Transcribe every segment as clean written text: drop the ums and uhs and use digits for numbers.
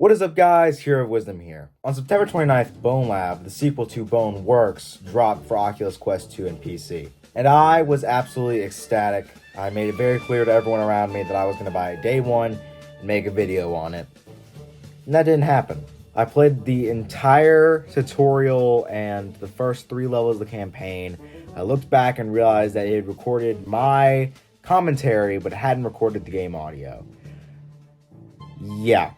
What is up, guys? HeroOfWisdom here. On September 29th, BONELAB, the sequel to Bone Works, dropped for Oculus Quest 2 and PC. And I was absolutely ecstatic. I made it very clear to everyone around me that I was going to buy it day one and make a video on it. And that didn't happen. I played the entire tutorial and the first 3 levels of the campaign. I looked back and realized that it had recorded my commentary, but hadn't recorded the game audio. Yeah.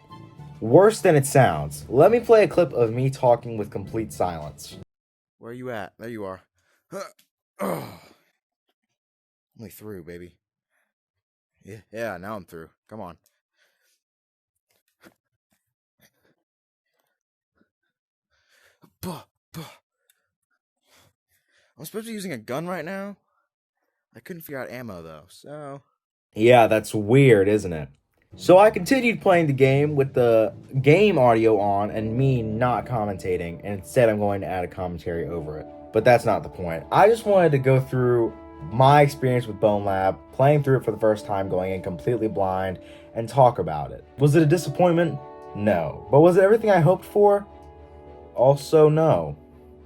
Worse than it sounds. Let me play a clip of me talking with complete silence. Where are you at? There you are. Only through, baby. Yeah, now I'm through. Come on. I'm supposed to be using a gun right now? I couldn't figure out ammo, though, so... Yeah, that's weird, isn't it? So I continued playing the game with the game audio on and me not commentating, and instead I'm going to add a commentary over it. But that's not the point. I just wanted to go through my experience with BONELAB, playing through it for the first time, going in completely blind, and talk about it. Was it a disappointment? No. But was it everything I hoped for? Also no.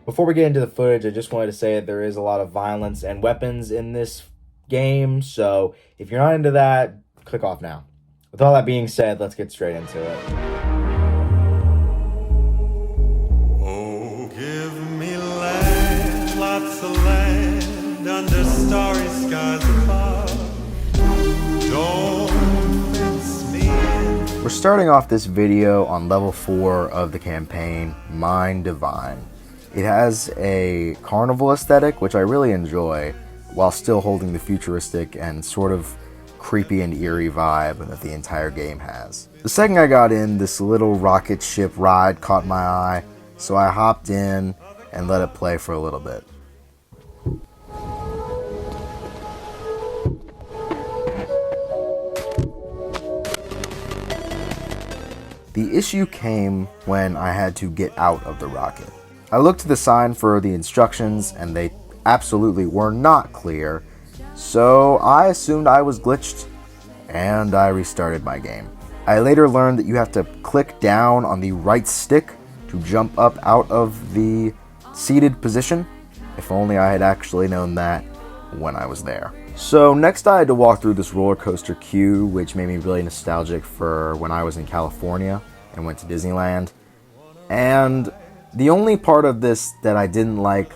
Before we get into the footage, I just wanted to say that there is a lot of violence and weapons in this game, so if you're not into that, click off now. With all that being said, let's get straight into it. Oh, give me land, lots of land, under starry skies above. Don't fence me in. We're starting off this video on level 4 of the campaign, Mind Divine. It has a carnival aesthetic, which I really enjoy, while still holding the futuristic and sort of creepy and eerie vibe that the entire game has. The second I got in, this little rocket ship ride caught my eye, so I hopped in and let it play for a little bit. The issue came when I had to get out of the rocket. I looked at the sign for the instructions and they absolutely were not clear, so I assumed I was glitched, and I restarted my game. I later learned that you have to click down on the right stick to jump up out of the seated position. If only I had actually known that when I was there. So next I had to walk through this roller coaster queue, which made me really nostalgic for when I was in California and went to Disneyland. And the only part of this that I didn't like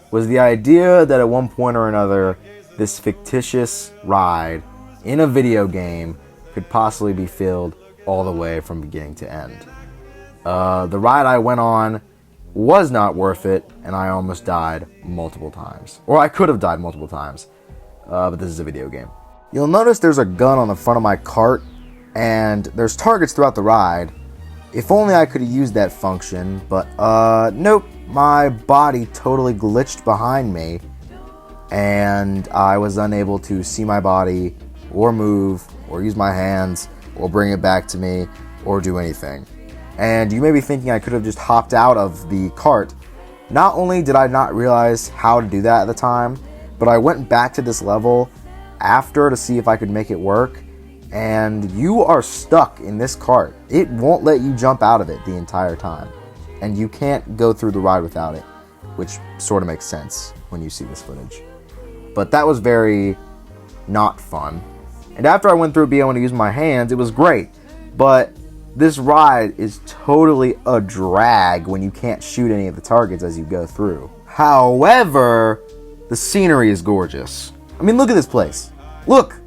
was the idea that at one point or another, this fictitious ride in a video game could possibly be filled all the way from beginning to end. The ride I went on was not worth it, and I almost died multiple times. Or I could have died multiple times, but this is a video game. You'll notice there's a gun on the front of my cart, and there's targets throughout the ride. If only I could have used that function, but nope. My body totally glitched behind me, and I was unable to see my body, or move, or use my hands, or bring it back to me, or do anything. And you may be thinking I could have just hopped out of the cart. Not only did I not realize how to do that at the time, but I went back to this level after to see if I could make it work, and you are stuck in this cart. It won't let you jump out of it the entire time. And you can't go through the ride without it, which sort of makes sense when you see this footage. But that was very not fun. And after I went through being able to use my hands, it was great. But this ride is totally a drag when you can't shoot any of the targets as you go through. However, the scenery is gorgeous. I mean, look at this place. Look!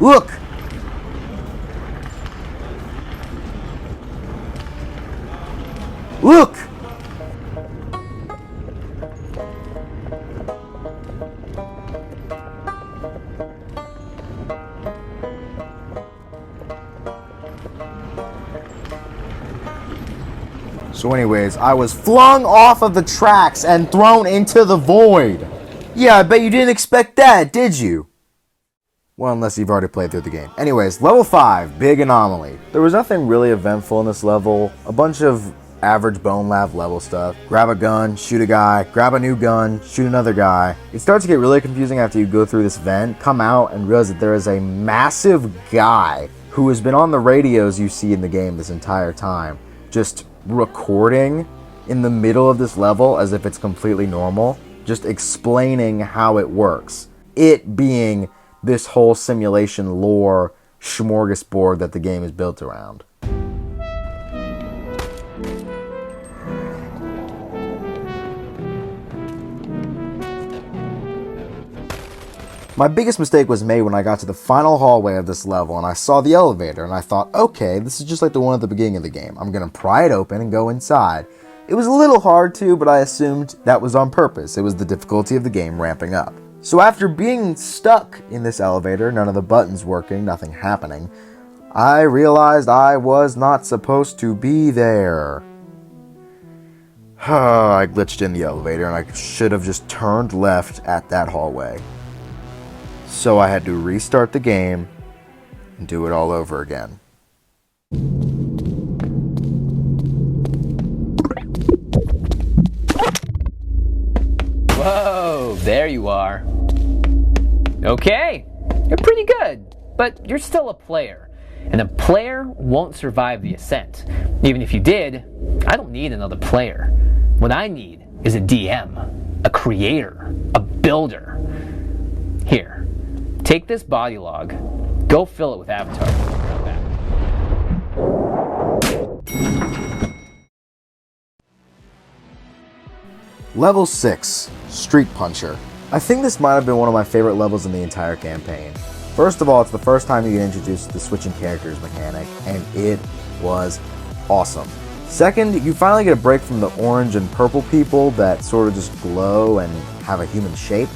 Look! Look! So anyways, I was flung off of the tracks and thrown into the void. Yeah, I bet you didn't expect that, did you? Well, unless you've already played through the game. Anyways, level 5, Big Anomaly. There was nothing really eventful in this level. A bunch of average BONELAB level stuff. Grab a gun, shoot a guy, grab a new gun, shoot another guy. It starts to get really confusing after you go through this vent, come out, and realize that there is a massive guy who has been on the radios you see in the game this entire time, just recording in the middle of this level as if it's completely normal, just explaining how it works. It being this whole simulation lore smorgasbord that the game is built around. My biggest mistake was made when I got to the final hallway of this level and I saw the elevator and I thought, okay, this is just like the one at the beginning of the game. I'm gonna pry it open and go inside. It was a little hard to, but I assumed that was on purpose. It was the difficulty of the game ramping up. So after being stuck in this elevator, none of the buttons working, nothing happening, I realized I was not supposed to be there. I glitched in the elevator and I should have just turned left at that hallway. So I had to restart the game and do it all over again. Whoa, there you are. Okay, you're pretty good, but you're still a player. And a player won't survive the ascent. Even if you did, I don't need another player. What I need is a DM, a creator, a builder. Here, take this body log, go fill it with avatar. Come back. Level 6, Street Puncher. I think this might have been one of my favorite levels in the entire campaign. First of all, it's the first time you get introduced to the switching characters mechanic, and it was awesome. Second, you finally get a break from the orange and purple people that sort of just glow and have a human shape,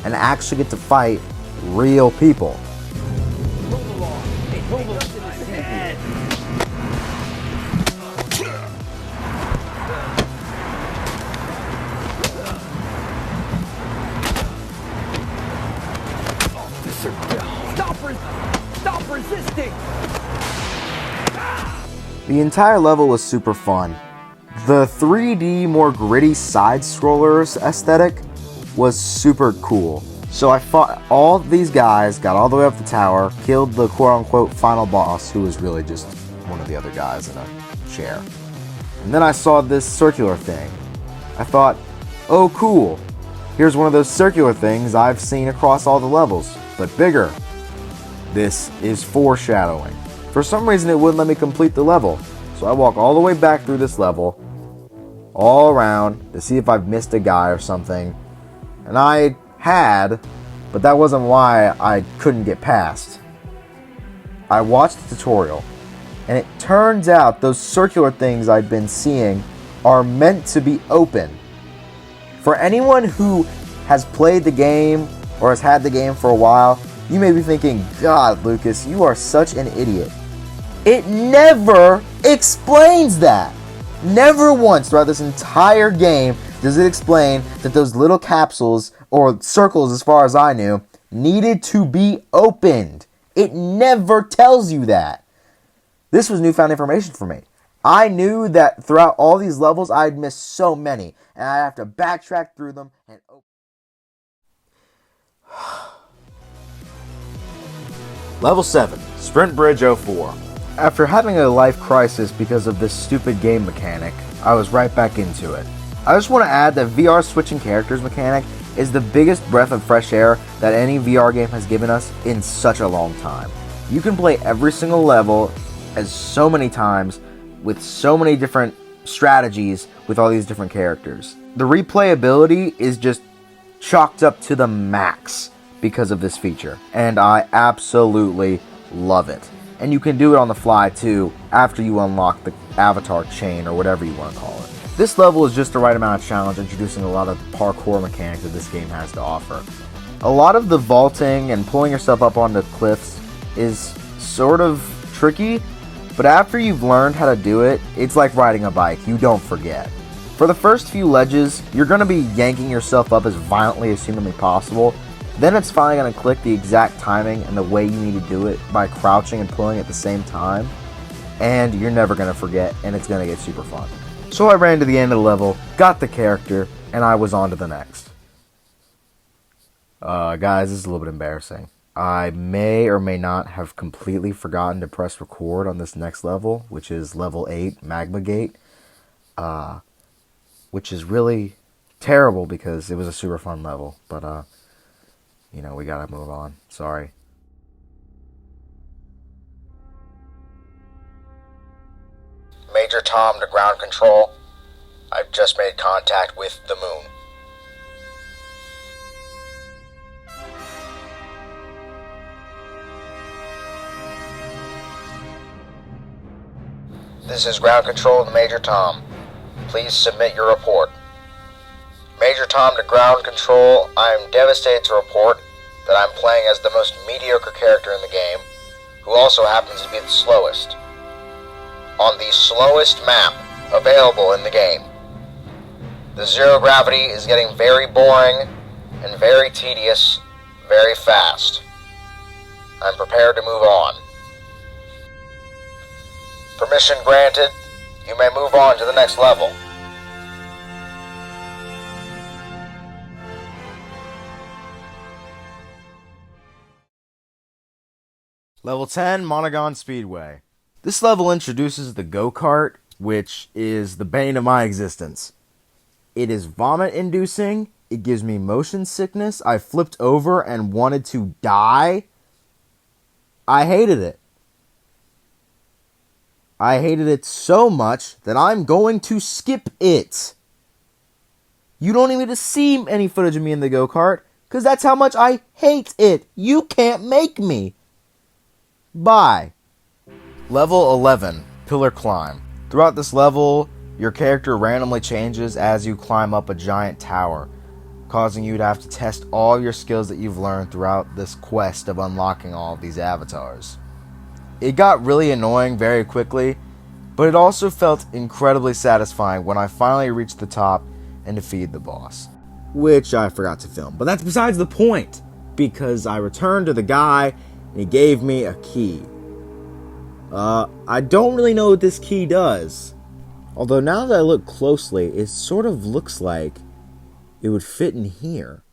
and actually get to fight real people. Stop resisting! The entire level was super fun. The 3D, more gritty side-scrollers aesthetic was super cool. So I fought all these guys, got all the way up the tower, killed the quote-unquote final boss, who was really just one of the other guys in a chair. And then I saw this circular thing. I thought, oh cool, here's one of those circular things I've seen across all the levels, but bigger. This is foreshadowing. For some reason it wouldn't let me complete the level, so I walk all the way back through this level, all around, to see if I've missed a guy or something. And I had, but that wasn't why I couldn't get past. I watched the tutorial, and it turns out those circular things I'd been seeing are meant to be open. For anyone who has played the game or has had the game for a while, you may be thinking, God, Lucas, you are such an idiot. It never explains that. Never once throughout this entire game does it explain that those little capsules, or circles as far as I knew, needed to be opened. It never tells you that. This was newfound information for me. I knew that throughout all these levels I'd missed so many, and I'd have to backtrack through them and open. Level 7, Sprint Bridge 04. After having a life crisis because of this stupid game mechanic, I was right back into it. I just want to add that VR switching characters mechanic is the biggest breath of fresh air that any VR game has given us in such a long time. You can play every single level as so many times with so many different strategies with all these different characters. The replayability is just chalked up to the max because of this feature, and I absolutely love it. And you can do it on the fly too after you unlock the avatar chain or whatever you want to call it. This level is just the right amount of challenge, introducing a lot of parkour mechanics that this game has to offer. A lot of the vaulting and pulling yourself up onto cliffs is sort of tricky, but after you've learned how to do it, it's like riding a bike, you don't forget. For the first few ledges, you're going to be yanking yourself up as violently as humanly possible. Then it's finally going to click the exact timing and the way you need to do it by crouching and pulling at the same time. And you're never going to forget, and it's going to get super fun. So I ran to the end of the level, got the character, and I was on to the next. Guys, this is a little bit embarrassing. I may or may not have completely forgotten to press record on this next level, which is level 8, Magma Gate, which is really terrible because it was a super fun level, but, we gotta move on. Sorry. Major Tom to ground control. I've just made contact with the moon. This is ground control to Major Tom. Please submit your report. Major Tom to ground control. I am devastated to report that I'm playing as the most mediocre character in the game, who also happens to be the slowest. On the slowest map available in the game. The zero gravity is getting very boring and very tedious very fast. I'm prepared to move on. Permission granted. You may move on to the next level. Level 10, Monogon Speedway. This level introduces the go-kart, which is the bane of my existence. It is vomit-inducing. It gives me motion sickness. I flipped over and wanted to die. I hated it. I hated it so much that I'm going to skip it. You don't even need to see any footage of me in the go-kart, because that's how much I hate it. You can't make me. Bye. Level 11, Pillar Climb. Throughout this level, your character randomly changes as you climb up a giant tower, causing you to have to test all your skills that you've learned throughout this quest of unlocking all of these avatars. It got really annoying very quickly, but it also felt incredibly satisfying when I finally reached the top and defeated the boss, which I forgot to film. But that's besides the point, because I returned to the guy and he gave me a key. I don't really know what this key does, although now that I look closely, it sort of looks like it would fit in here.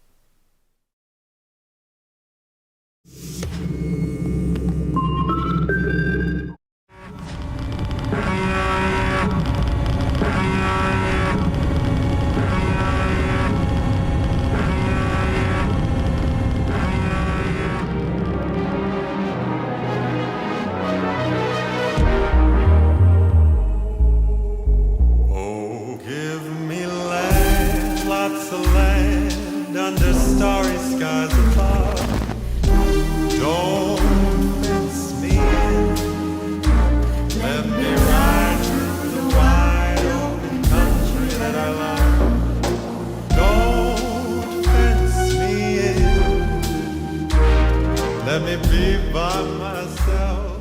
Oh, give me land, lots of land under starry skies above. Don't fence me in. Let me ride through the wide open country that I love. Don't fence me in. Let me be by myself.